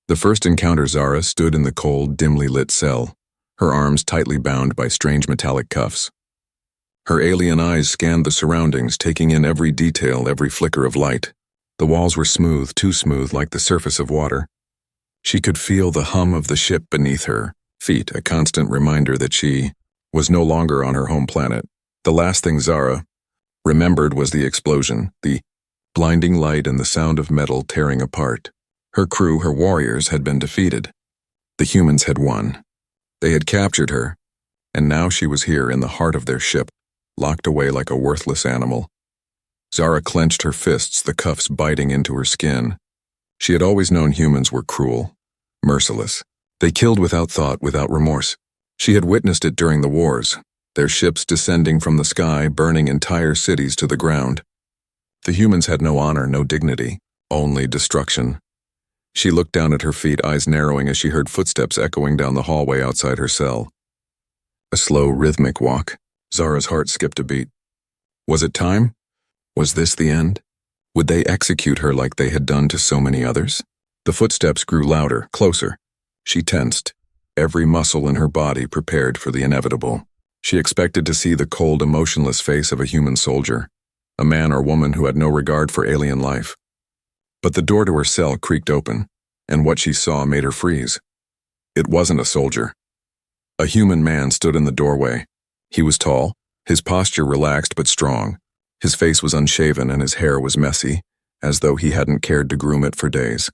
The first encounter, Xara stood in the cold, dimly lit cell, her arms tightly bound by strange metallic cuffs. Her alien eyes scanned the surroundings, taking in every detail, every flicker of light. The walls were smooth, too smooth, like the surface of water. She could feel the hum of the ship beneath her feet, a constant reminder that she was no longer on her home planet. The last thing Xara remembered was the explosion, the blinding light and the sound of metal tearing apart. Her crew, her warriors, had been defeated. The humans had won. They had captured her, and now she was here in the heart of their ship, locked away like a worthless animal. Xara clenched her fists, the cuffs biting into her skin. She had always known humans were cruel, merciless. They killed without thought, without remorse. She had witnessed it during the wars, their ships descending from the sky, burning entire cities to the ground. The humans had no honor, no dignity, only destruction. She looked down at her feet, eyes narrowing as she heard footsteps echoing down the hallway outside her cell. A slow, rhythmic walk. Xara's heart skipped a beat. Was it time? Was this the end? Would they execute her like they had done to so many others? The footsteps grew louder, closer. She tensed, every muscle in her body prepared for the inevitable. She expected to see the cold, emotionless face of a human soldier, a man or woman who had no regard for alien life. But the door to her cell creaked open, and what she saw made her freeze. It wasn't a soldier. A human man stood in the doorway. He was tall, his posture relaxed but strong. His face was unshaven and his hair was messy, as though he hadn't cared to groom it for days.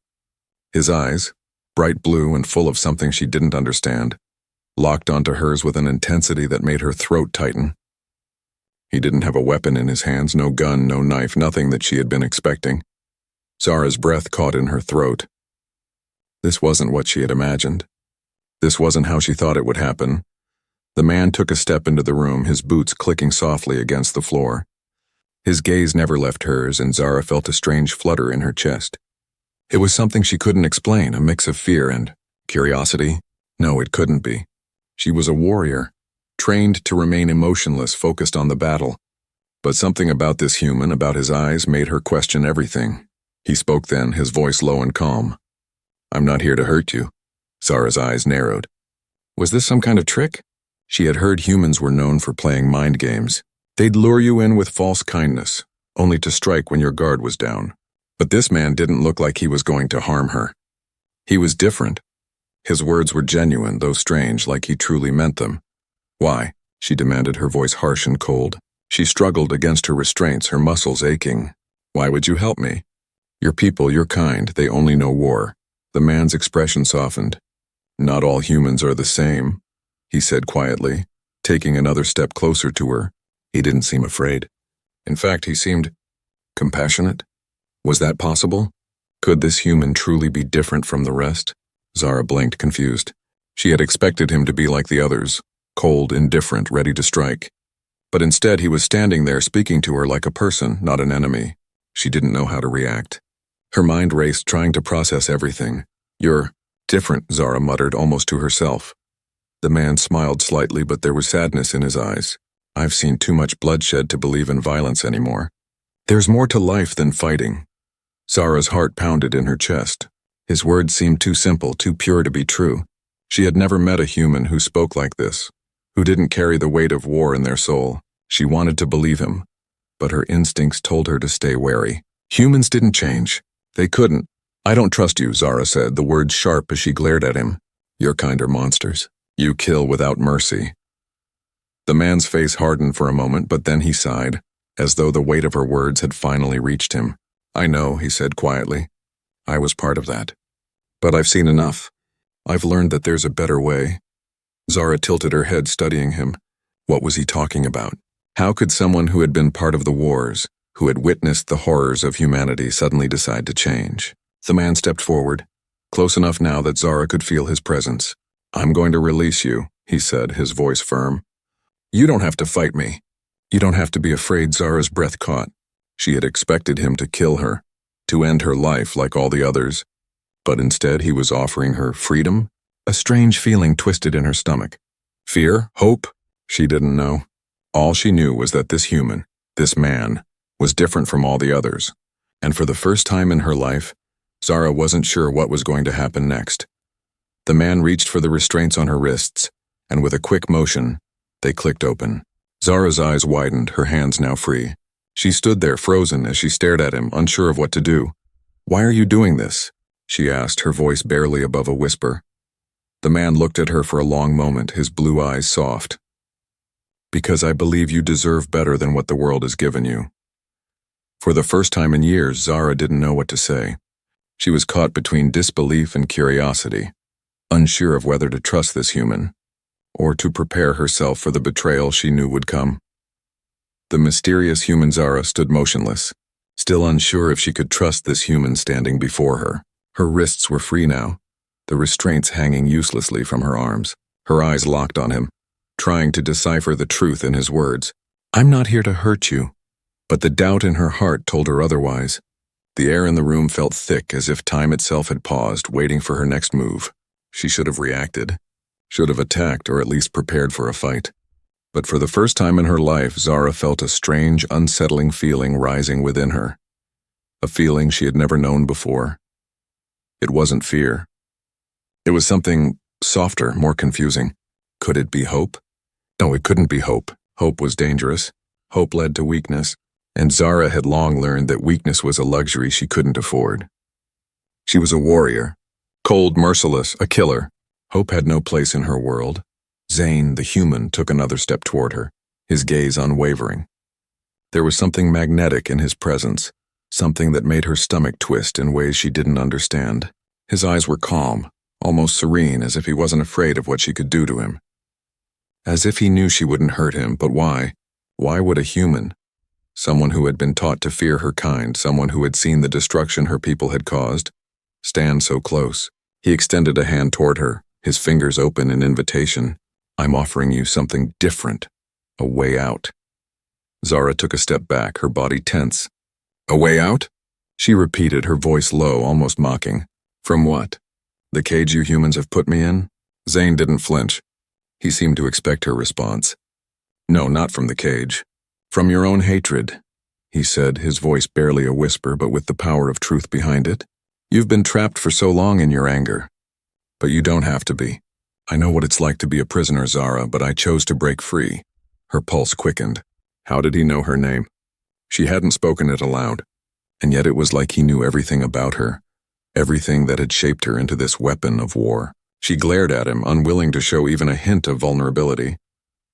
His eyes, bright blue and full of something she didn't understand, locked onto hers with an intensity that made her throat tighten. He didn't have a weapon in his hands, no gun, no knife, nothing that she had been expecting. Xara's breath caught in her throat. This wasn't what she had imagined. This wasn't how she thought it would happen. The man took a step into the room, his boots clicking softly against the floor. His gaze never left hers, and Xara felt a strange flutter in her chest. It was something she couldn't explain, a mix of fear and curiosity. No, it couldn't be. She was a warrior, trained to remain emotionless, focused on the battle. But something about this human, about his eyes, made her question everything. He spoke then, his voice low and calm. "I'm not here to hurt you." Xara's eyes narrowed. Was this some kind of trick? She had heard humans were known for playing mind games. They'd lure you in with false kindness, only to strike when your guard was down. But this man didn't look like he was going to harm her. He was different. His words were genuine, though strange, like he truly meant them. "Why?" she demanded, her voice harsh and cold. She struggled against her restraints, her muscles aching. "Why would you help me? Your people, your kind, they only know war." The man's expression softened. "Not all humans are the same," he said quietly, taking another step closer to her. He didn't seem afraid. In fact, he seemed compassionate. Was that possible? Could this human truly be different from the rest? Xara blinked, confused. She had expected him to be like the others, cold, indifferent, ready to strike. But instead he was standing there speaking to her like a person, not an enemy. She didn't know how to react. Her mind raced, trying to process everything. "You're different," Xara muttered, almost to herself. The man smiled slightly, but there was sadness in his eyes. "I've seen too much bloodshed to believe in violence anymore. There's more to life than fighting." Xara's heart pounded in her chest. His words seemed too simple, too pure to be true. She had never met a human who spoke like this, who didn't carry the weight of war in their soul. She wanted to believe him, but her instincts told her to stay wary. Humans didn't change. They couldn't. "I don't trust you," Xara said, the words sharp as she glared at him. "Your kind are monsters. You kill without mercy." The man's face hardened for a moment, but then he sighed, as though the weight of her words had finally reached him. "I know," he said quietly. "I was part of that. But I've seen enough. I've learned that there's a better way." Xara tilted her head, studying him. What was he talking about? How could someone who had been part of the wars, who had witnessed the horrors of humanity, suddenly decide to change? The man stepped forward, close enough now that Xara could feel his presence. "I'm going to release you," he said, his voice firm. "You don't have to fight me. You don't have to be afraid." Xara's breath caught. She had expected him to kill her, to end her life like all the others. But instead he was offering her freedom. A strange feeling twisted in her stomach. Fear? Hope? She didn't know. All she knew was that this human, this man, was different from all the others. And for the first time in her life, Xara wasn't sure what was going to happen next. The man reached for the restraints on her wrists, and with a quick motion, they clicked open. Xara's eyes widened, her hands now free. She stood there frozen as she stared at him, unsure of what to do. "Why are you doing this?" she asked, her voice barely above a whisper. The man looked at her for a long moment, his blue eyes soft. "Because I believe you deserve better than what the world has given you." For the first time in years, Xara didn't know what to say. She was caught between disbelief and curiosity, unsure of whether to trust this human, or to prepare herself for the betrayal she knew would come. The mysterious human Xara stood motionless, still unsure if she could trust this human standing before her. Her wrists were free now, the restraints hanging uselessly from her arms. Her eyes locked on him, trying to decipher the truth in his words. "I'm not here to hurt you." But the doubt in her heart told her otherwise. The air in the room felt thick, as if time itself had paused, waiting for her next move. She should have reacted, should have attacked, or at least prepared for a fight. But for the first time in her life, Xara felt a strange, unsettling feeling rising within her. A feeling she had never known before. It wasn't fear. It was something softer, more confusing. Could it be hope? No, it couldn't be hope. Hope was dangerous. Hope led to weakness, and Xara had long learned that weakness was a luxury she couldn't afford. She was a warrior, cold, merciless, a killer. Hope had no place in her world. Zane, the human, took another step toward her, his gaze unwavering. There was something magnetic in his presence, something that made her stomach twist in ways she didn't understand. His eyes were calm, almost serene, as if he wasn't afraid of what she could do to him. As if he knew she wouldn't hurt him, but why? Why would a human, someone who had been taught to fear her kind, someone who had seen the destruction her people had caused, stand so close? He extended a hand toward her, his fingers open in invitation. "I'm offering you something different, a way out." Xara took a step back, her body tense. "A way out?" she repeated, her voice low, almost mocking. "From what? The cage you humans have put me in?" Zane didn't flinch. He seemed to expect her response. "No, not from the cage. From your own hatred," he said, his voice barely a whisper, but with the power of truth behind it. "You've been trapped for so long in your anger. But you don't have to be. I know what it's like to be a prisoner, Xara, but I chose to break free." Her pulse quickened. How did he know her name? She hadn't spoken it aloud, and yet it was like he knew everything about her, everything that had shaped her into this weapon of war. She glared at him, unwilling to show even a hint of vulnerability.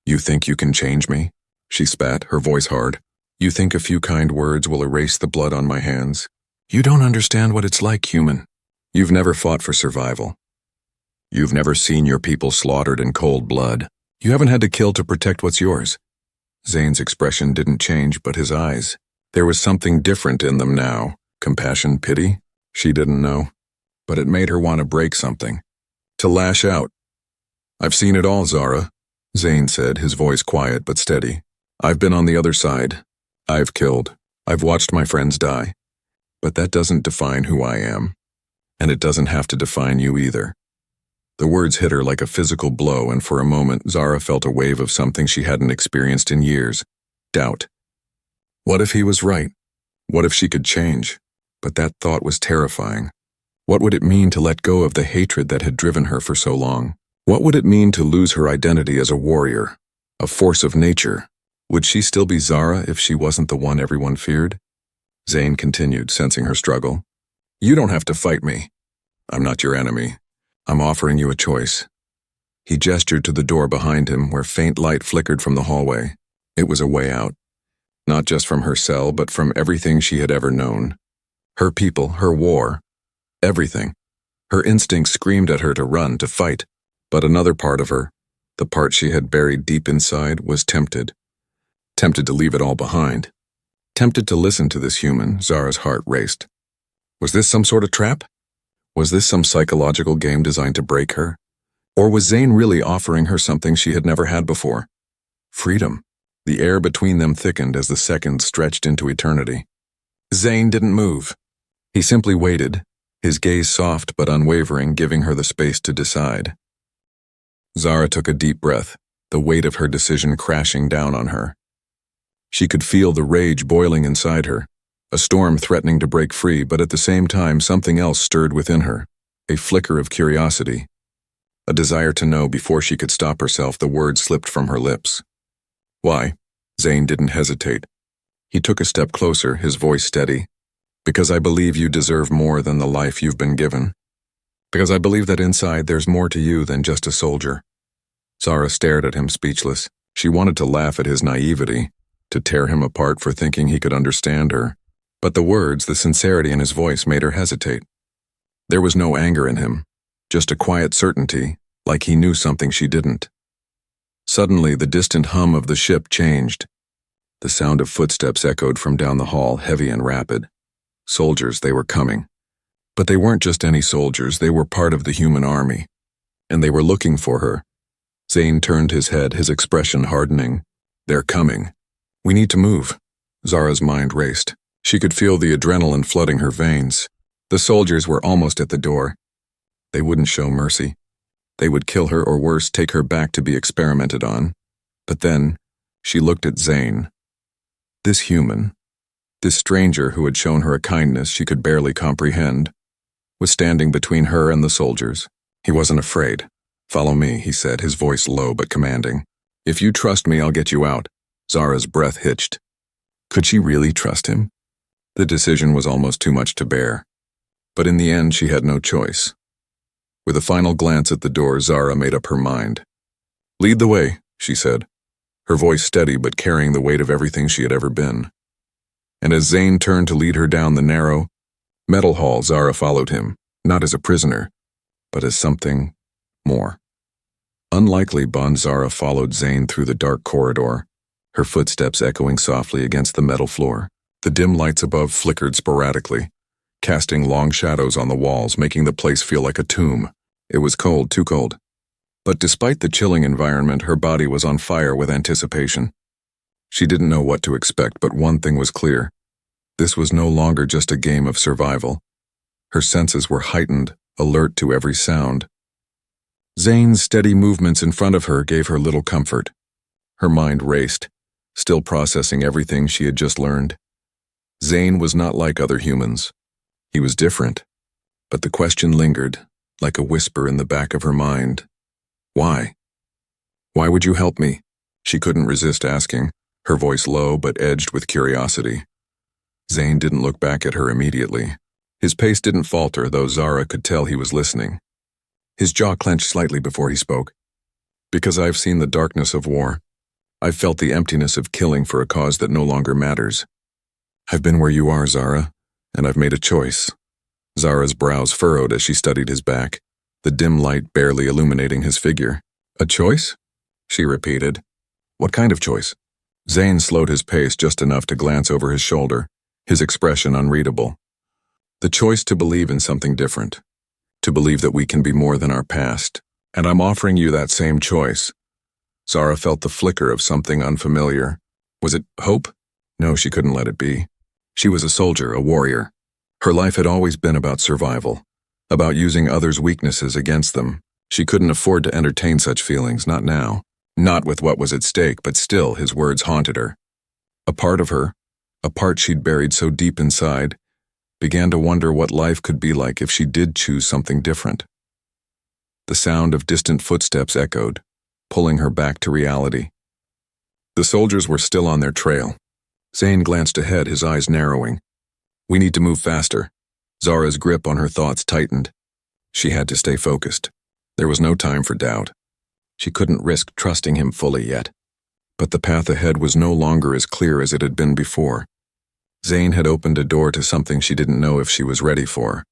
"You think you can change me?" she spat, her voice hard. "You think a few kind words will erase the blood on my hands? You don't understand what it's like, human. You've never fought for survival. You've never seen your people slaughtered in cold blood. You haven't had to kill to protect what's yours." Zane's expression didn't change, but his eyes. There was something different in them now. Compassion, pity? She didn't know. But it made her want to break something. To lash out. "I've seen it all, Xara," Zane said, his voice quiet but steady. "I've been on the other side. I've killed. I've watched my friends die. But that doesn't define who I am. And it doesn't have to define you either." The words hit her like a physical blow, and for a moment, Xara felt a wave of something she hadn't experienced in years. Doubt. What if he was right? What if she could change? But that thought was terrifying. What would it mean to let go of the hatred that had driven her for so long? What would it mean to lose her identity as a warrior, a force of nature? Would she still be Xara if she wasn't the one everyone feared? Zane continued, sensing her struggle. "You don't have to fight me. I'm not your enemy. I'm offering you a choice." He gestured to the door behind him, where faint light flickered from the hallway. It was a way out. Not just from her cell, but from everything she had ever known. Her people, her war. Everything. Her instincts screamed at her to run, to fight. But another part of her, the part she had buried deep inside, was tempted. Tempted to leave it all behind. Tempted to listen to this human. Xara's heart raced. Was this some sort of trap? Was this some psychological game designed to break her? Or was Zane really offering her something she had never had before? Freedom. The air between them thickened as the seconds stretched into eternity. Zane didn't move. He simply waited, his gaze soft but unwavering, giving her the space to decide. Xara took a deep breath, the weight of her decision crashing down on her. She could feel the rage boiling inside her, a storm threatening to break free, but at the same time something else stirred within her, a flicker of curiosity, a desire to know. Before she could stop herself, the words slipped from her lips. Why? Zane didn't hesitate. He took a step closer, his voice steady. Because I believe you deserve more than the life you've been given. Because I believe that inside there's more to you than just a soldier. Xara stared at him, speechless. She wanted to laugh at his naivety, to tear him apart for thinking he could understand her. But the words, the sincerity in his voice made her hesitate. There was no anger in him, just a quiet certainty, like he knew something she didn't. Suddenly, the distant hum of the ship changed. The sound of footsteps echoed from down the hall, heavy and rapid. Soldiers, they were coming. But they weren't just any soldiers, they were part of the human army. And they were looking for her. Zane turned his head, his expression hardening. They're coming. We need to move. Xara's mind raced. She could feel the adrenaline flooding her veins. The soldiers were almost at the door. They wouldn't show mercy. They would kill her, or worse, take her back to be experimented on. But then, she looked at Zane. This human, this stranger who had shown her a kindness she could barely comprehend, was standing between her and the soldiers. He wasn't afraid. Follow me, he said, his voice low but commanding. If you trust me, I'll get you out. Xara's breath hitched. Could she really trust him? The decision was almost too much to bear. But in the end, she had no choice. With a final glance at the door, Xara made up her mind. Lead the way, she said, her voice steady but carrying the weight of everything she had ever been. And as Zane turned to lead her down the narrow, metal hall, Xara followed him, not as a prisoner, but as something more. Unlikely, Xara followed Zane through the dark corridor, her footsteps echoing softly against the metal floor. The dim lights above flickered sporadically, casting long shadows on the walls, making the place feel like a tomb. It was cold, too cold. But despite the chilling environment, her body was on fire with anticipation. She didn't know what to expect, but one thing was clear. This was no longer just a game of survival. Her senses were heightened, alert to every sound. Zane's steady movements in front of her gave her little comfort. Her mind raced, still processing everything she had just learned. Zane was not like other humans. He was different. But the question lingered, like a whisper in the back of her mind. Why? Why would you help me? She couldn't resist asking, her voice low but edged with curiosity. Zane didn't look back at her immediately. His pace didn't falter, though Xara could tell he was listening. His jaw clenched slightly before he spoke. Because I've seen the darkness of war. I've felt the emptiness of killing for a cause that no longer matters. I've been where you are, Xara, and I've made a choice. Xara's brows furrowed as she studied his back, the dim light barely illuminating his figure. A choice? She repeated. What kind of choice? Zane slowed his pace just enough to glance over his shoulder, his expression unreadable. The choice to believe in something different, to believe that we can be more than our past, and I'm offering you that same choice. Xara felt the flicker of something unfamiliar. Was it hope? No, she couldn't let it be. She was a soldier, a warrior. Her life had always been about survival, about using others' weaknesses against them. She couldn't afford to entertain such feelings, not now. Not with what was at stake, but still his words haunted her. A part of her, a part she'd buried so deep inside, began to wonder what life could be like if she did choose something different. The sound of distant footsteps echoed, pulling her back to reality. The soldiers were still on their trail. Zane glanced ahead, his eyes narrowing. We need to move faster. Xara's grip on her thoughts tightened. She had to stay focused. There was no time for doubt. She couldn't risk trusting him fully yet. But the path ahead was no longer as clear as it had been before. Zane had opened a door to something she didn't know if she was ready for.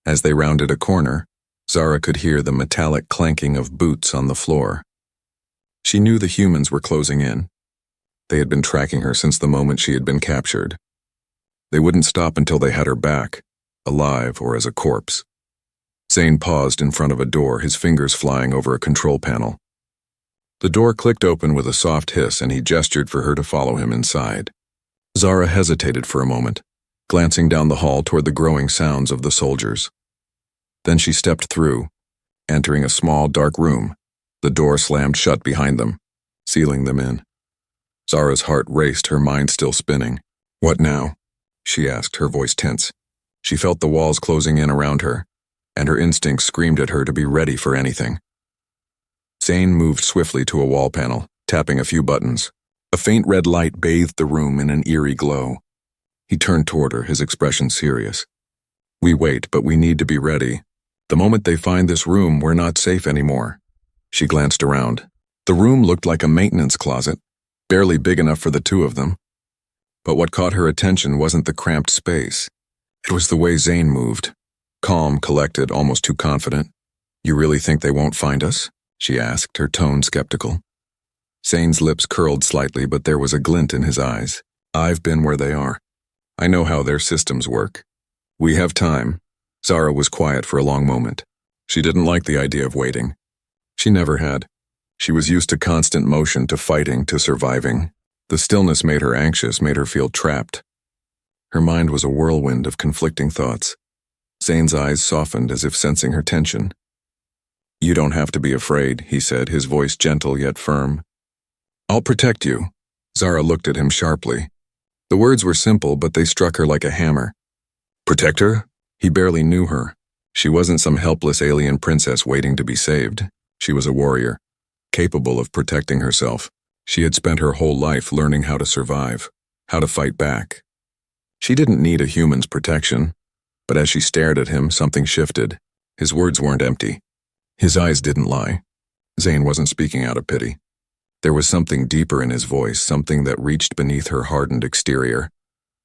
As they rounded a corner, Xara could hear the metallic clanking of boots on the floor. She knew the humans were closing in. They had been tracking her since the moment she had been captured. They wouldn't stop until they had her back, alive or as a corpse. Zane paused in front of a door, his fingers flying over a control panel. The door clicked open with a soft hiss, and he gestured for her to follow him inside. Xara hesitated for a moment, glancing down the hall toward the growing sounds of the soldiers. Then she stepped through, entering a small, dark room. The door slammed shut behind them, sealing them in. Xara's heart raced, her mind still spinning. What now? she asked, her voice tense. She felt the walls closing in around her, and her instincts screamed at her to be ready for anything. Zane moved swiftly to a wall panel, tapping a few buttons. A faint red light bathed the room in an eerie glow. He turned toward her, his expression serious. "We wait, but we need to be ready. The moment they find this room, we're not safe anymore." She glanced around. The room looked like a maintenance closet, barely big enough for the two of them. But what caught her attention wasn't the cramped space. It was the way Zane moved. Calm, collected, almost too confident. "You really think they won't find us?" she asked, her tone skeptical. Zane's lips curled slightly, but there was a glint in his eyes. "I've been where they are. I know how their systems work. We have time." Xara was quiet for a long moment. She didn't like the idea of waiting. She never had. She was used to constant motion, to fighting, to surviving. The stillness made her anxious, made her feel trapped. Her mind was a whirlwind of conflicting thoughts. Zane's eyes softened as if sensing her tension. "You don't have to be afraid," he said, his voice gentle yet firm. "I'll protect you." Xara looked at him sharply. The words were simple, but they struck her like a hammer. Protect her? He barely knew her. She wasn't some helpless alien princess waiting to be saved. She was a warrior, capable of protecting herself. She had spent her whole life learning how to survive, how to fight back. She didn't need a human's protection, but as she stared at him, something shifted. His words weren't empty. His eyes didn't lie. Zane wasn't speaking out of pity. There was something deeper in his voice, something that reached beneath her hardened exterior,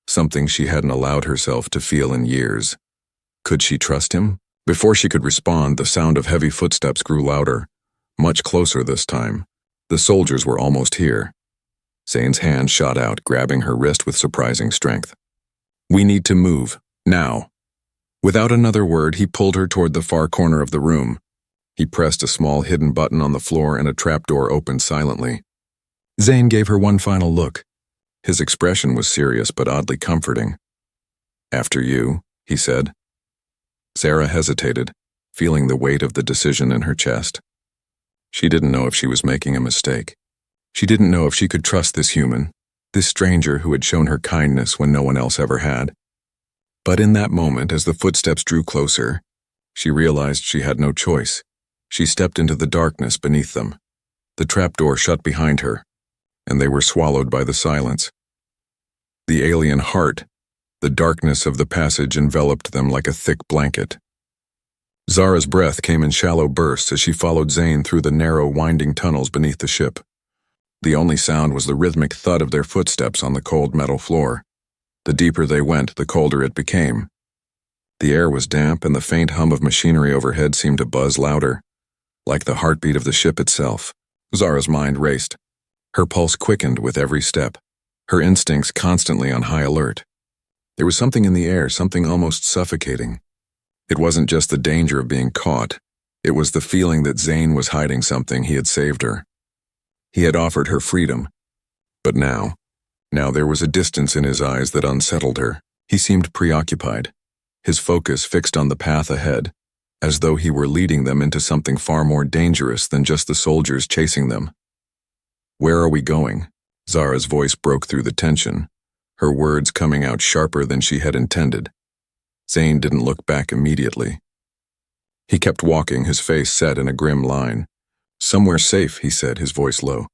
something she hadn't allowed herself to feel in years. Could she trust him? Before she could respond, the sound of heavy footsteps grew louder, much closer this time. The soldiers were almost here. Zane's hand shot out, grabbing her wrist with surprising strength. "We need to move, now." Without another word, he pulled her toward the far corner of the room. He pressed a small hidden button on the floor and a trapdoor opened silently. Zane gave her one final look. His expression was serious but oddly comforting. "After you," he said. Xara hesitated, feeling the weight of the decision in her chest. She didn't know if she was making a mistake. She didn't know if she could trust this human, this stranger who had shown her kindness when no one else ever had. But in that moment, as the footsteps drew closer, she realized she had no choice. She stepped into the darkness beneath them. The trapdoor shut behind her, and they were swallowed by the silence. The alien heart, the darkness of the passage enveloped them like a thick blanket. Xara's breath came in shallow bursts as she followed Zane through the narrow, winding tunnels beneath the ship. The only sound was the rhythmic thud of their footsteps on the cold metal floor. The deeper they went, the colder it became. The air was damp, and the faint hum of machinery overhead seemed to buzz louder, like the heartbeat of the ship itself. Xara's mind raced. Her pulse quickened with every step, her instincts constantly on high alert. There was something in the air, something almost suffocating. It wasn't just the danger of being caught. It was the feeling that Zane was hiding something. He had saved her. He had offered her freedom. But now there was a distance in his eyes that unsettled her. He seemed preoccupied, his focus fixed on the path ahead, as though he were leading them into something far more dangerous than just the soldiers chasing them. "Where are we going?" Xara's voice broke through the tension, her words coming out sharper than she had intended. Zane didn't look back immediately. He kept walking, his face set in a grim line. "Somewhere safe," he said, his voice low.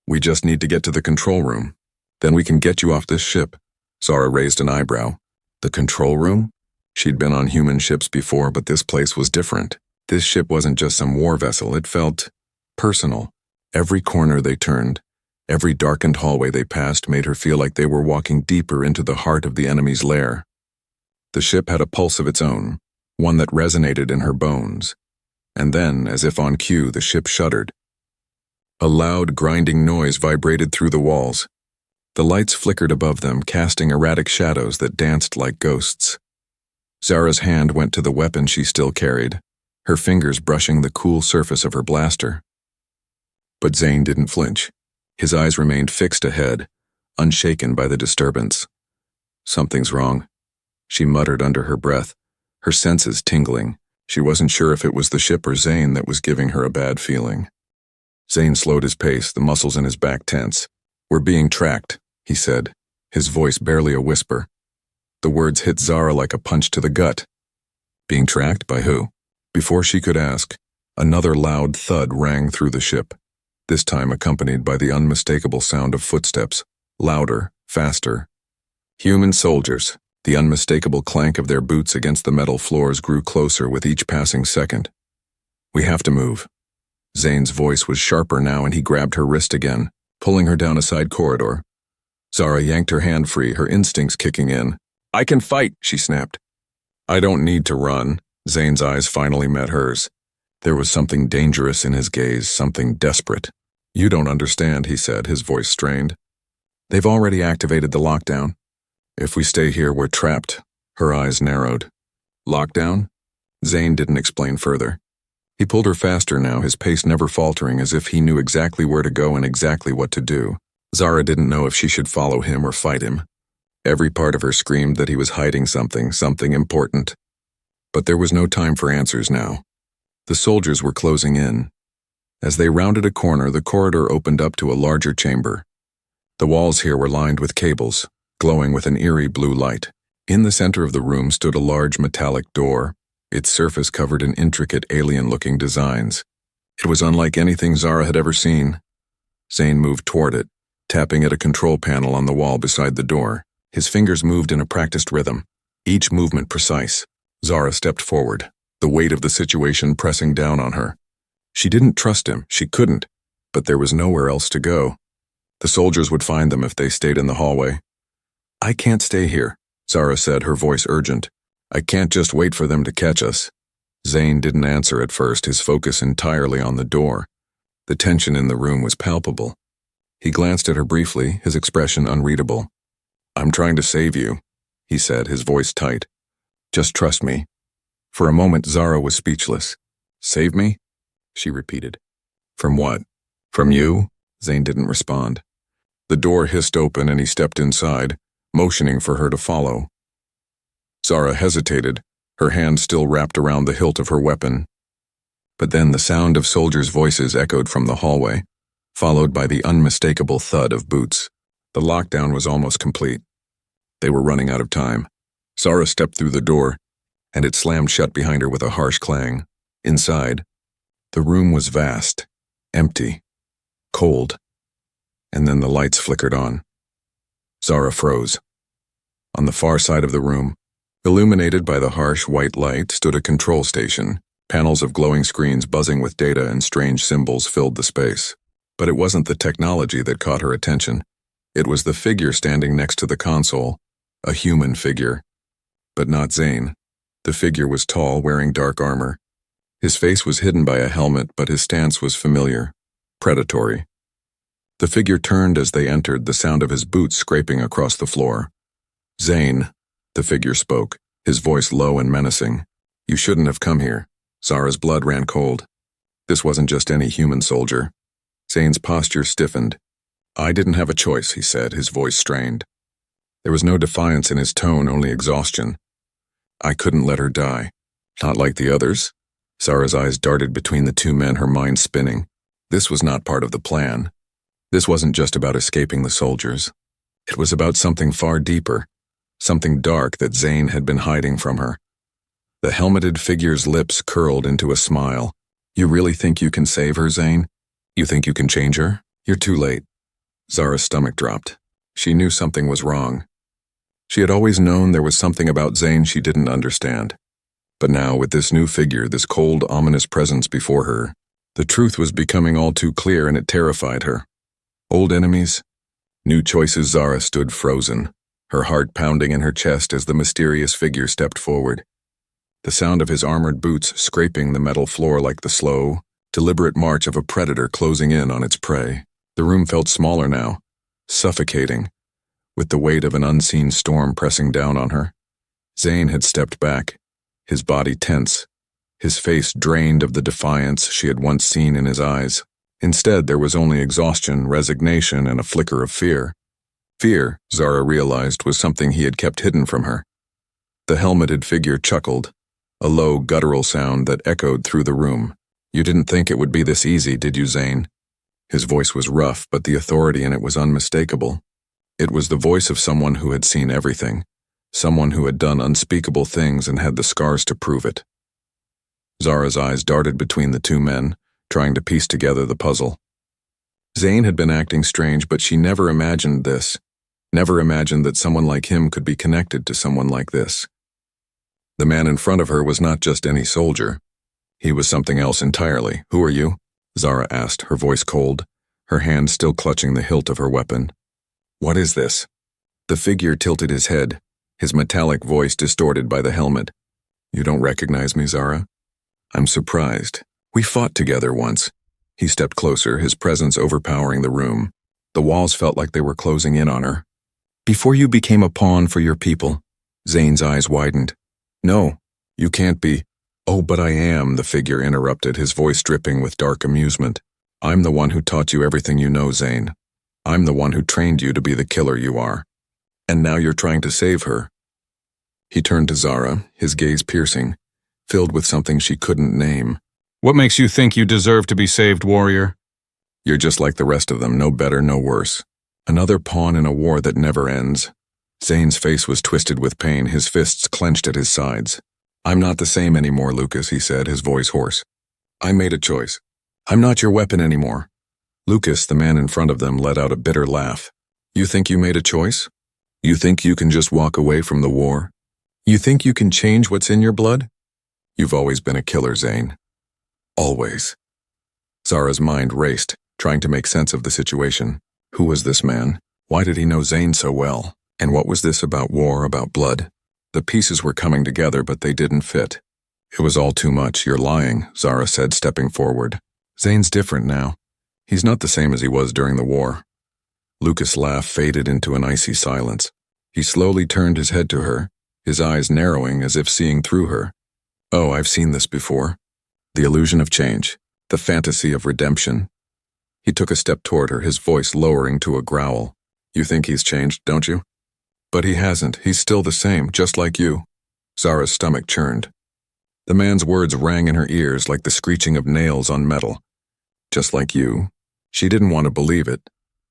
"We just need to get to the control room. Then we can get you off this ship." Xara raised an eyebrow. The control room? She'd been on human ships before, but this place was different. This ship wasn't just some war vessel. It felt personal. Every corner they turned, every darkened hallway they passed made her feel like they were walking deeper into the heart of the enemy's lair. The ship had a pulse of its own, one that resonated in her bones. And then, as if on cue, the ship shuddered. A loud, grinding noise vibrated through the walls. The lights flickered above them, casting erratic shadows that danced like ghosts. Xara's hand went to the weapon she still carried, her fingers brushing the cool surface of her blaster. But Zane didn't flinch. His eyes remained fixed ahead, unshaken by the disturbance. "Something's wrong," she muttered under her breath, her senses tingling. She wasn't sure if it was the ship or Zane that was giving her a bad feeling. Zane slowed his pace, the muscles in his back tense. "We're being tracked," he said, his voice barely a whisper. The words hit Xara like a punch to the gut. Being tracked by who? Before she could ask, another loud thud rang through the ship, this time accompanied by the unmistakable sound of footsteps, louder, faster. Human soldiers. The unmistakable clank of their boots against the metal floors grew closer with each passing second. We have to move. Zane's voice was sharper now, and he grabbed her wrist again, pulling her down a side corridor. Xara yanked her hand free, her instincts kicking in. I can fight, she snapped. I don't need to run. Zane's eyes finally met hers. There was something dangerous in his gaze, something desperate. You don't understand, he said, his voice strained. They've already activated the lockdown. If we stay here, we're trapped. Her eyes narrowed. Lockdown? Zane didn't explain further. He pulled her faster now, his pace never faltering, as if he knew exactly where to go and exactly what to do. Xara didn't know if she should follow him or fight him. Every part of her screamed that he was hiding something important. But there was no time for answers now. The soldiers were closing in. As they rounded a corner, the corridor opened up to a larger chamber. The walls here were lined with cables, glowing with an eerie blue light. In the center of the room stood a large metallic door, its surface covered in intricate alien-looking designs. It was unlike anything Xara had ever seen. Zane moved toward it, tapping at a control panel on the wall beside the door. His fingers moved in a practiced rhythm, each movement precise. Xara stepped forward, the weight of the situation pressing down on her. She didn't trust him, she couldn't, but there was nowhere else to go. The soldiers would find them if they stayed in the hallway. I can't stay here, Xara said, her voice urgent. I can't just wait for them to catch us. Zane didn't answer at first, his focus entirely on the door. The tension in the room was palpable. He glanced at her briefly, his expression unreadable. I'm trying to save you, he said, his voice tight. Just trust me. For a moment, Xara was speechless. Save me? She repeated. From what? From you? Zane didn't respond. The door hissed open and he stepped inside, motioning for her to follow. Xara hesitated, her hand still wrapped around the hilt of her weapon. But then the sound of soldiers' voices echoed from the hallway, followed by the unmistakable thud of boots. The lockdown was almost complete. They were running out of time. Xara stepped through the door, and it slammed shut behind her with a harsh clang. Inside, the room was vast, empty, cold, and then the lights flickered on. Xara froze. On the far side of the room, illuminated by the harsh white light, stood a control station. Panels of glowing screens buzzing with data and strange symbols filled the space. But it wasn't the technology that caught her attention. It was the figure standing next to the console, a human figure. But not Zane. The figure was tall, wearing dark armor. His face was hidden by a helmet, but his stance was familiar, predatory. The figure turned as they entered, the sound of his boots scraping across the floor. Zane, the figure spoke, his voice low and menacing. You shouldn't have come here. Xara's blood ran cold. This wasn't just any human soldier. Zane's posture stiffened. I didn't have a choice, he said, his voice strained. There was no defiance in his tone, only exhaustion. I couldn't let her die. Not like the others. Xara's eyes darted between the two men, her mind spinning. This was not part of the plan. This wasn't just about escaping the soldiers. It was about something far deeper, something dark that Zane had been hiding from her. The helmeted figure's lips curled into a smile. You really think you can save her, Zane? You think you can change her? You're too late. Xara's stomach dropped. She knew something was wrong. She had always known there was something about Zane she didn't understand. But now, with this new figure, this cold, ominous presence before her, the truth was becoming all too clear, and it terrified her. Old enemies? New choices. Xara stood frozen, her heart pounding in her chest as the mysterious figure stepped forward. The sound of his armored boots scraping the metal floor like the slow, deliberate march of a predator closing in on its prey. The room felt smaller now, suffocating, with the weight of an unseen storm pressing down on her. Zane had stepped back, his body tense, his face drained of the defiance she had once seen in his eyes. Instead, there was only exhaustion, resignation, and a flicker of fear. Fear, Xara realized, was something he had kept hidden from her. The helmeted figure chuckled, a low, guttural sound that echoed through the room. You didn't think it would be this easy, did you, Zane? His voice was rough, but the authority in it was unmistakable. It was the voice of someone who had seen everything, someone who had done unspeakable things and had the scars to prove it. Xara's eyes darted between the two men, trying to piece together the puzzle. Zane had been acting strange, but she never imagined this. Never imagined that someone like him could be connected to someone like this. The man in front of her was not just any soldier. He was something else entirely. "Who are you?" Xara asked, her voice cold, her hand still clutching the hilt of her weapon. "What is this?" The figure tilted his head, his metallic voice distorted by the helmet. "You don't recognize me, Xara? I'm surprised. We fought together once." He stepped closer, his presence overpowering the room. The walls felt like they were closing in on her. "Before you became a pawn for your people." Zane's eyes widened. "No, you can't be." "Oh, but I am," the figure interrupted, his voice dripping with dark amusement. "I'm the one who taught you everything you know, Zane. I'm the one who trained you to be the killer you are. And now you're trying to save her." He turned to Xara, his gaze piercing, filled with something she couldn't name. "What makes you think you deserve to be saved, warrior?" "You're just like the rest of them, no better, no worse. Another pawn in a war that never ends." Zane's face was twisted with pain, his fists clenched at his sides. "I'm not the same anymore, Lucas," he said, his voice hoarse. "I made a choice. I'm not your weapon anymore." Lucas, the man in front of them, let out a bitter laugh. "You think you made a choice? You think you can just walk away from the war? You think you can change what's in your blood? You've always been a killer, Zane. Always." Xara's mind raced, trying to make sense of the situation. Who was this man? Why did he know Zane so well? And what was this about war, about blood? The pieces were coming together, but they didn't fit. "It was all too much. You're lying," Xara said, stepping forward. "Zane's different now. He's not the same as he was during the war." Lucas' laugh faded into an icy silence. He slowly turned his head to her, his eyes narrowing as if seeing through her. "Oh, I've seen this before. The illusion of change, the fantasy of redemption." He took a step toward her, his voice lowering to a growl. "You think he's changed, don't you?" "But he hasn't. He's still the same, just like you." Xara's stomach churned. The man's words rang in her ears like the screeching of nails on metal. "Just like you." She didn't want to believe it,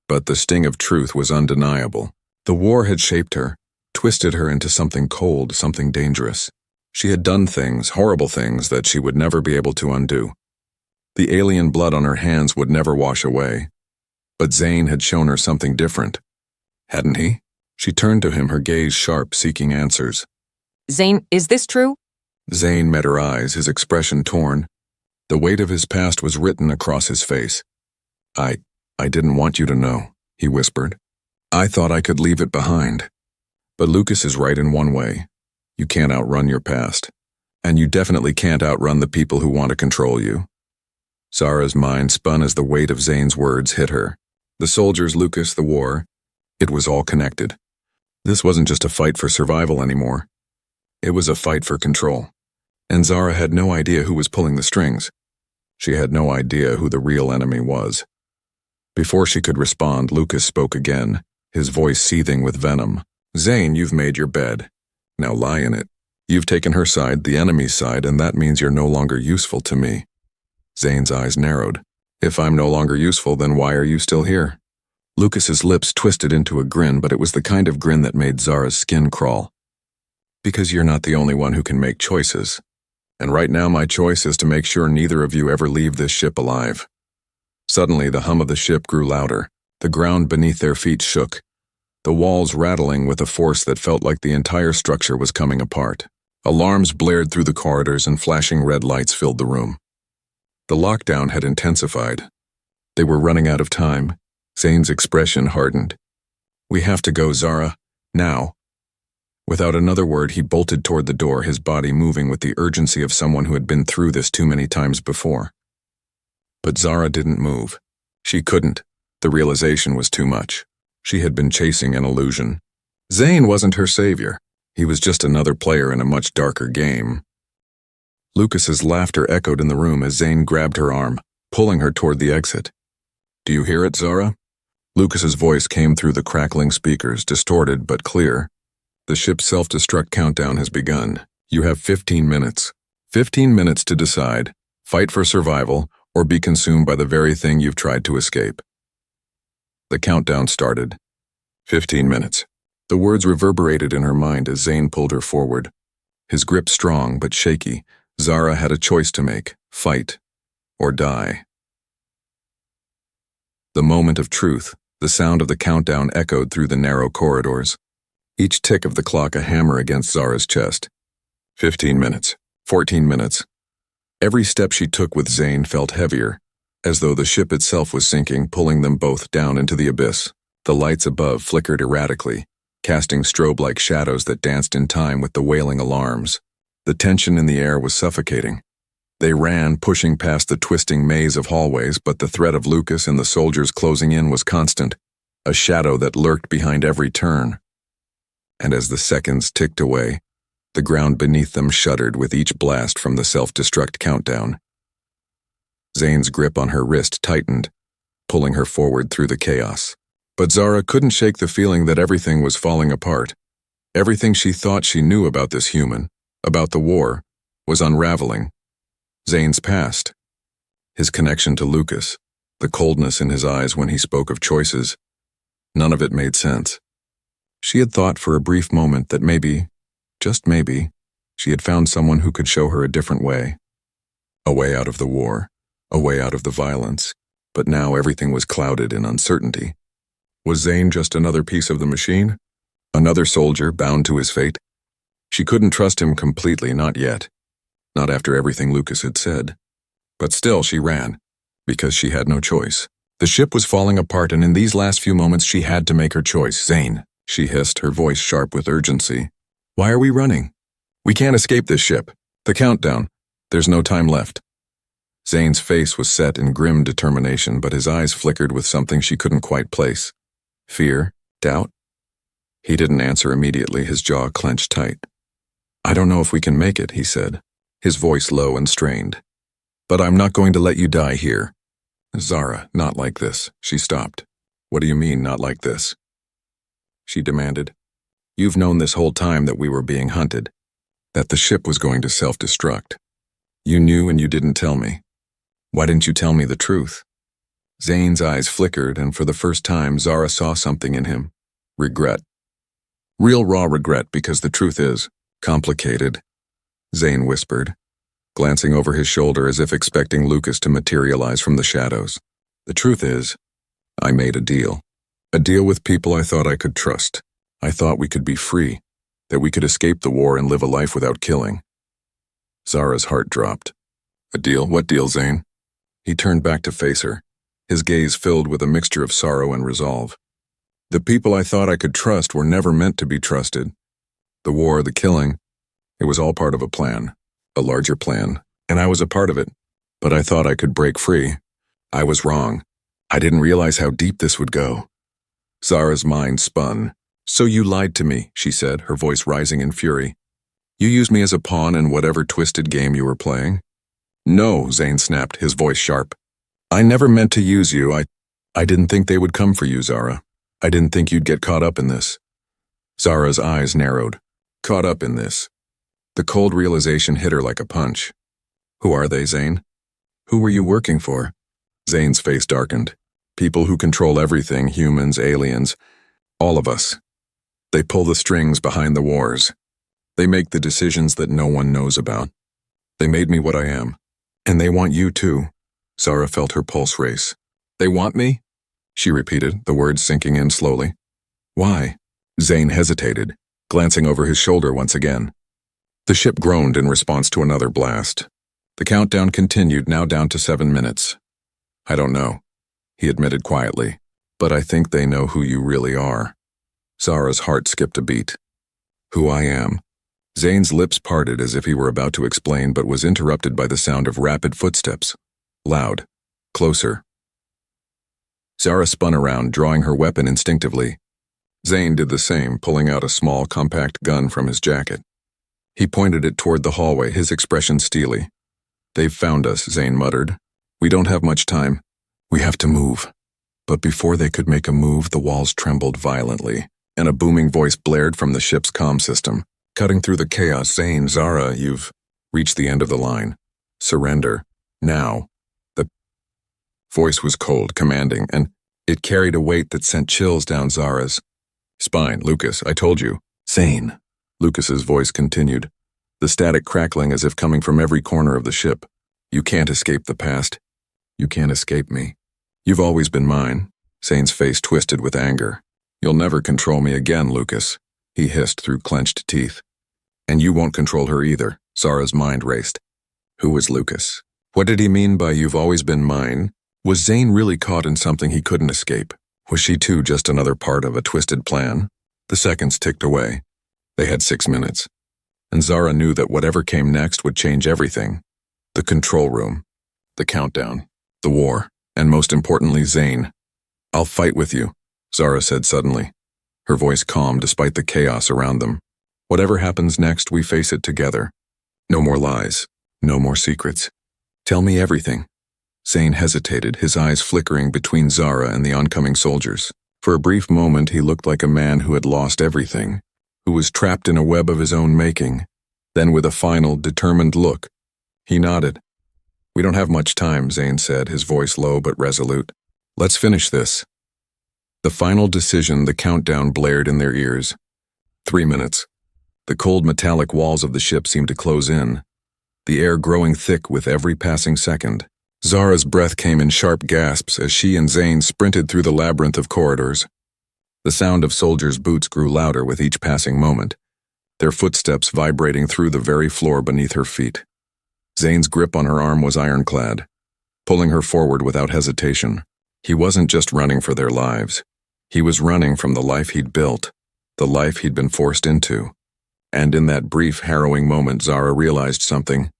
but the sting of truth was undeniable. The war had shaped her, twisted her into something cold, something dangerous. She had done things, horrible things, that she would never be able to undo. The alien blood on her hands would never wash away. But Zane had shown her something different. Hadn't he? She turned to him, her gaze sharp, seeking answers. "Zane, is this true?" Zane met her eyes, his expression torn. The weight of his past was written across his face. I didn't want you to know," he whispered. "I thought I could leave it behind. But Lucas is right in one way. You can't outrun your past. And you definitely can't outrun the people who want to control you." Xara's mind spun as the weight of Zane's words hit her. The soldiers, Lucas, the war. It was all connected. This wasn't just a fight for survival anymore. It was a fight for control. And Xara had no idea who was pulling the strings. She had no idea who the real enemy was. Before she could respond, Lucas spoke again, his voice seething with venom. "Zane, you've made your bed. Now lie in it. You've taken her side, the enemy's side, and that means you're no longer useful to me." Zane's eyes narrowed. "If I'm no longer useful, then why are you still here?" Lucas's lips twisted into a grin, but it was the kind of grin that made Xara's skin crawl. "Because you're not the only one who can make choices. And right now my choice is to make sure neither of you ever leave this ship alive." Suddenly the hum of the ship grew louder. The ground beneath their feet shook, the walls rattling with a force that felt like the entire structure was coming apart. Alarms blared through the corridors and flashing red lights filled the room. The lockdown had intensified. They were running out of time. Zane's expression hardened. "We have to go, Xara. Now." Without another word, he bolted toward the door, his body moving with the urgency of someone who had been through this too many times before. But Xara didn't move. She couldn't. The realization was too much. She had been chasing an illusion. Zane wasn't her savior. He was just another player in a much darker game. Lucas's laughter echoed in the room as Zane grabbed her arm, pulling her toward the exit. "Do you hear it, Xara?" Lucas's voice came through the crackling speakers, distorted but clear. "The ship's self-destruct countdown has begun. You have 15 minutes. 15 minutes to decide, fight for survival, or be consumed by the very thing you've tried to escape." The countdown started. 15 minutes. The words reverberated in her mind as Zane pulled her forward. His grip strong but shaky, Xara had a choice to make: fight or die. The moment of truth, the sound of the countdown echoed through the narrow corridors. Each tick of the clock a hammer against Xara's chest. 15 minutes. 14 minutes. Every step she took with Zane felt heavier, as though the ship itself was sinking, pulling them both down into the abyss. The lights above flickered erratically, casting strobe-like shadows that danced in time with the wailing alarms. The tension in the air was suffocating. They ran, pushing past the twisting maze of hallways, but the threat of Lucas and the soldiers closing in was constant, a shadow that lurked behind every turn. And as the seconds ticked away, the ground beneath them shuddered with each blast from the self-destruct countdown. Zane's grip on her wrist tightened, pulling her forward through the chaos. But Xara couldn't shake the feeling that everything was falling apart. Everything she thought she knew about this human, about the war, was unraveling. Zane's past, his connection to Lucas, the coldness in his eyes when he spoke of choices, none of it made sense. She had thought for a brief moment that maybe, just maybe, she had found someone who could show her a different way. A way out of the war, a way out of the violence, but now everything was clouded in uncertainty. Was Zane just another piece of the machine? Another soldier bound to his fate? She couldn't trust him completely, not yet. Not after everything Lucas had said. But still she ran, because she had no choice. The ship was falling apart, and in these last few moments she had to make her choice. Zane, she hissed, her voice sharp with urgency. Why are we running? We can't escape this ship. The countdown. There's no time left. Zane's face was set in grim determination, but his eyes flickered with something she couldn't quite place. Fear? Doubt? He didn't answer immediately, his jaw clenched tight. I don't know if we can make it, he said, his voice low and strained. But I'm not going to let you die here. Xara, not like this. She stopped. What do you mean, not like this? She demanded. You've known this whole time that we were being hunted, that the ship was going to self-destruct. You knew and you didn't tell me. Why didn't you tell me the truth? Zane's eyes flickered, and for the first time Xara saw something in him. Regret. Real raw regret, because the truth is complicated, Zane whispered, glancing over his shoulder as if expecting Lucas to materialize from the shadows. The truth is, I made a deal. A deal with people I thought I could trust. I thought we could be free, that we could escape the war and live a life without killing. Xara's heart dropped. A deal? What deal, Zane? He turned back to face her, his gaze filled with a mixture of sorrow and resolve. The people I thought I could trust were never meant to be trusted. The war, the killing, it was all part of a plan, a larger plan, and I was a part of it. But I thought I could break free. I was wrong. I didn't realize how deep this would go. Xara's mind spun. So you lied to me, she said, her voice rising in fury. You used me as a pawn in whatever twisted game you were playing? No, Zane snapped, his voice sharp. I never meant to use you. I didn't think they would come for you, Xara. I didn't think you'd get caught up in this. Xara's eyes narrowed. Caught up in this. The cold realization hit her like a punch. Who are they, Zane? Who were you working for? Zane's face darkened. People who control everything, humans, aliens, all of us. They pull the strings behind the wars. They make the decisions that no one knows about. They made me what I am. And they want you too. Xara felt her pulse race. They want me? She repeated, the words sinking in slowly. Why? Zane hesitated, glancing over his shoulder once again. The ship groaned in response to another blast. The countdown continued, now down to 7 minutes. I don't know, he admitted quietly, but I think they know who you really are. Xara's heart skipped a beat. Who I am. Zane's lips parted as if he were about to explain, but was interrupted by the sound of rapid footsteps. Loud. Closer. Xara spun around, drawing her weapon instinctively. Zane did the same, pulling out a small, compact gun from his jacket. He pointed it toward the hallway, his expression steely. They've found us, Zane muttered. We don't have much time. We have to move. But before they could make a move, the walls trembled violently, and a booming voice blared from the ship's comm system. Cutting through the chaos, Zane, Xara, you've reached the end of the line. Surrender. Now. The voice was cold, commanding, and it carried a weight that sent chills down Xara's. Spine, Lucas, I told you. Sane. Lucas's voice continued, the static crackling as if coming from every corner of the ship. You can't escape the past. You can't escape me. You've always been mine. Zane's face twisted with anger. You'll never control me again, Lucas, he hissed through clenched teeth. And you won't control her either. Xara's mind raced. Who was Lucas? What did he mean by you've always been mine? Was Zane really caught in something he couldn't escape? Was she too just another part of a twisted plan? The seconds ticked away. They had 6 minutes. And Xara knew that whatever came next would change everything. The control room, the countdown, the war, and most importantly, Zane. I'll fight with you, Xara said suddenly, her voice calm despite the chaos around them. Whatever happens next, we face it together. No more lies, no more secrets. Tell me everything. Zane hesitated, his eyes flickering between Xara and the oncoming soldiers. For a brief moment, he looked like a man who had lost everything, who was trapped in a web of his own making. Then with a final, determined look, he nodded. We don't have much time, Zane said, his voice low but resolute. Let's finish this. The final decision, the countdown blared in their ears. 3 minutes. The cold metallic walls of the ship seemed to close in, the air growing thick with every passing second. Xara's breath came in sharp gasps as she and Zane sprinted through the labyrinth of corridors. The sound of soldiers' boots grew louder with each passing moment, their footsteps vibrating through the very floor beneath her feet. Zane's grip on her arm was ironclad, pulling her forward without hesitation. He wasn't just running for their lives. He was running from the life he'd built, the life he'd been forced into. And in that brief, harrowing moment, Xara realized something.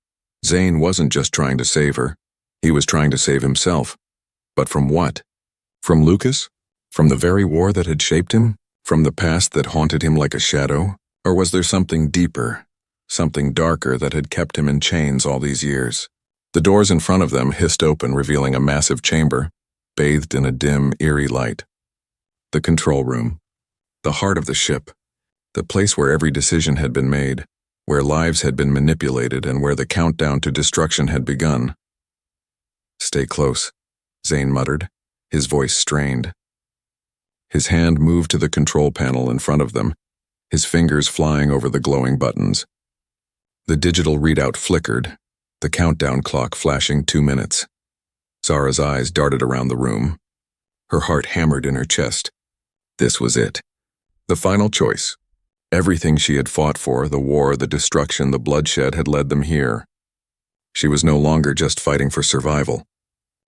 Zane wasn't just trying to save her. He was trying to save himself. But from what? From Lucas? From the very war that had shaped him? From the past that haunted him like a shadow? Or was there something deeper, something darker that had kept him in chains all these years? The doors in front of them hissed open, revealing a massive chamber, bathed in a dim, eerie light. The control room. The heart of the ship. The place where every decision had been made, where lives had been manipulated, and where the countdown to destruction had begun. Stay close, Zane muttered, his voice strained. His hand moved to the control panel in front of them, his fingers flying over the glowing buttons. The digital readout flickered, the countdown clock flashing 2 minutes. Xara's eyes darted around the room. Her heart hammered in her chest. This was it. The final choice. Everything she had fought for, the war, the destruction, the bloodshed, had led them here. She was no longer just fighting for survival.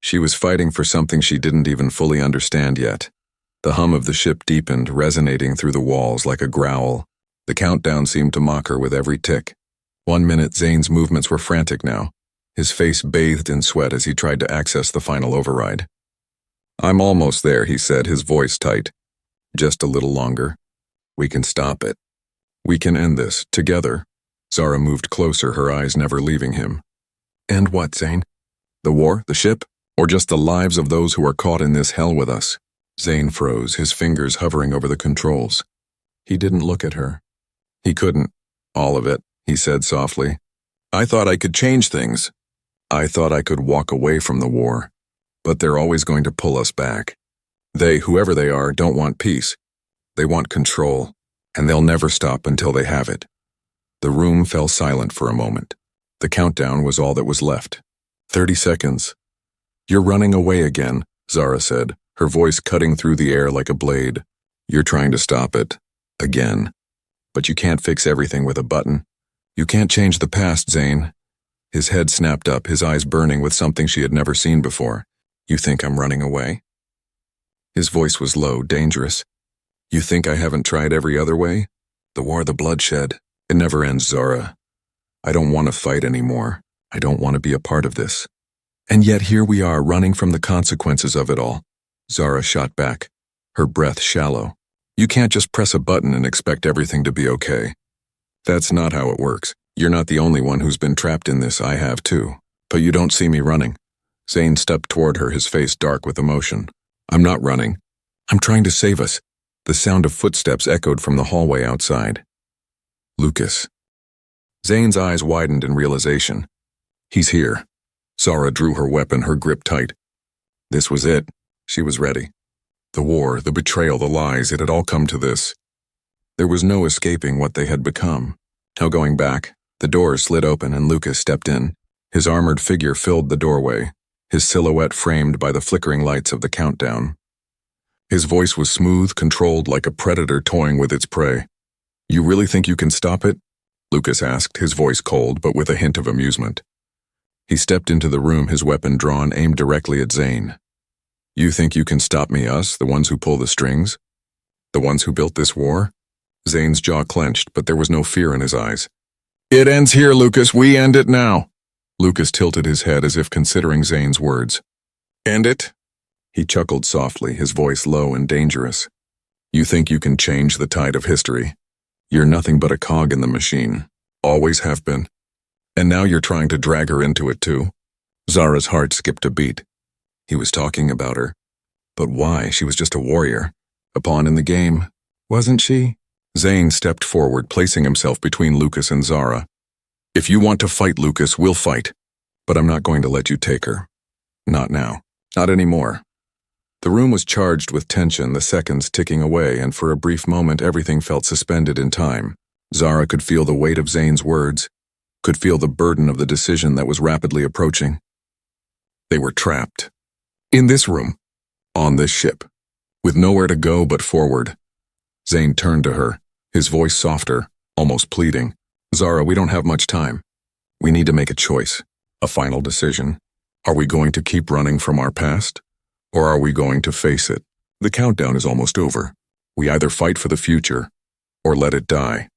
She was fighting for something she didn't even fully understand yet. The hum of the ship deepened, resonating through the walls like a growl. The countdown seemed to mock her with every tick. 1 minute, Zane's movements were frantic now, his face bathed in sweat as he tried to access the final override. I'm almost there, he said, his voice tight. Just a little longer. We can stop it. We can end this, together. Xara moved closer, her eyes never leaving him. And what, Zane? The war, the ship, or just the lives of those who are caught in this hell with us? Zane froze, his fingers hovering over the controls. He didn't look at her. He couldn't. All of it, he said softly. I thought I could change things. I thought I could walk away from the war. But they're always going to pull us back. They, whoever they are, don't want peace. They want control, and they'll never stop until they have it. The room fell silent for a moment. The countdown was all that was left. 30 seconds. You're running away again, Xara said, her voice cutting through the air like a blade. You're trying to stop it. Again. But you can't fix everything with a button. You can't change the past, Zane. His head snapped up, his eyes burning with something she had never seen before. You think I'm running away? His voice was low, dangerous. You think I haven't tried every other way? The war, the bloodshed. It never ends, Xara. I don't want to fight anymore. I don't want to be a part of this. And yet here we are, running from the consequences of it all. Xara shot back, her breath shallow. You can't just press a button and expect everything to be okay. That's not how it works. You're not the only one who's been trapped in this. I have too. But you don't see me running. Zane stepped toward her, his face dark with emotion. I'm not running. I'm trying to save us. The sound of footsteps echoed from the hallway outside. Lucas. Zane's eyes widened in realization. He's here. Xara drew her weapon, her grip tight. This was it. She was ready. The war, the betrayal, the lies, it had all come to this. There was no escaping what they had become. No going back. The doors slid open and Lucas stepped in. His armored figure filled the doorway, his silhouette framed by the flickering lights of the countdown. His voice was smooth, controlled like a predator toying with its prey. "You really think you can stop it?" Lucas asked, his voice cold but with a hint of amusement. He stepped into the room, his weapon drawn, aimed directly at Zane. "You think you can stop me, us, the ones who pull the strings? The ones who built this war?" Zane's jaw clenched, but there was no fear in his eyes. "It ends here, Lucas. We end it now." Lucas tilted his head as if considering Zane's words. "End it?" He chuckled softly, his voice low and dangerous. "You think you can change the tide of history? You're nothing but a cog in the machine. Always have been. And now you're trying to drag her into it too?" Xara's heart skipped a beat. He was talking about her. But why? She was just a warrior. A pawn in the game. Wasn't she? Zane stepped forward, placing himself between Lucas and Xara. "If you want to fight, Lucas, we'll fight. But I'm not going to let you take her. Not now. Not anymore." The room was charged with tension, the seconds ticking away, and for a brief moment everything felt suspended in time. Xara could feel the weight of Zane's words, could feel the burden of the decision that was rapidly approaching. They were trapped. In this room. On this ship. With nowhere to go but forward. Zane turned to her, his voice softer, almost pleading. "Xara, we don't have much time. We need to make a choice. A final decision. Are we going to keep running from our past? Or are we going to face it? The countdown is almost over. We either fight for the future, or let it die."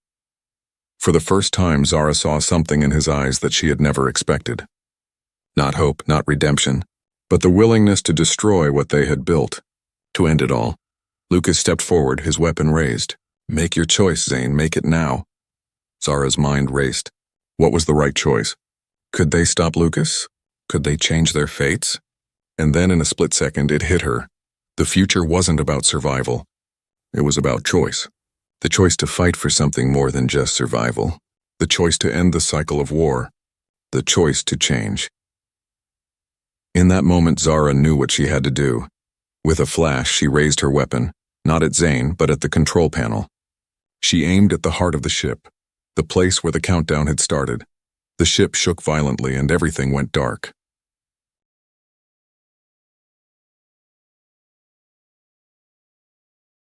For the first time, Xara saw something in his eyes that she had never expected. Not hope, not redemption, but the willingness to destroy what they had built, to end it all. Lucas stepped forward, his weapon raised. "Make your choice, Zane, make it now." Xara's mind raced. What was the right choice? Could they stop Lucas? Could they change their fates? And then in a split second, it hit her. The future wasn't about survival. It was about choice. The choice to fight for something more than just survival. The choice to end the cycle of war. The choice to change. In that moment, Xara knew what she had to do. With a flash, she raised her weapon, not at Zane, but at the control panel. She aimed at the heart of the ship, the place where the countdown had started. The ship shook violently and everything went dark.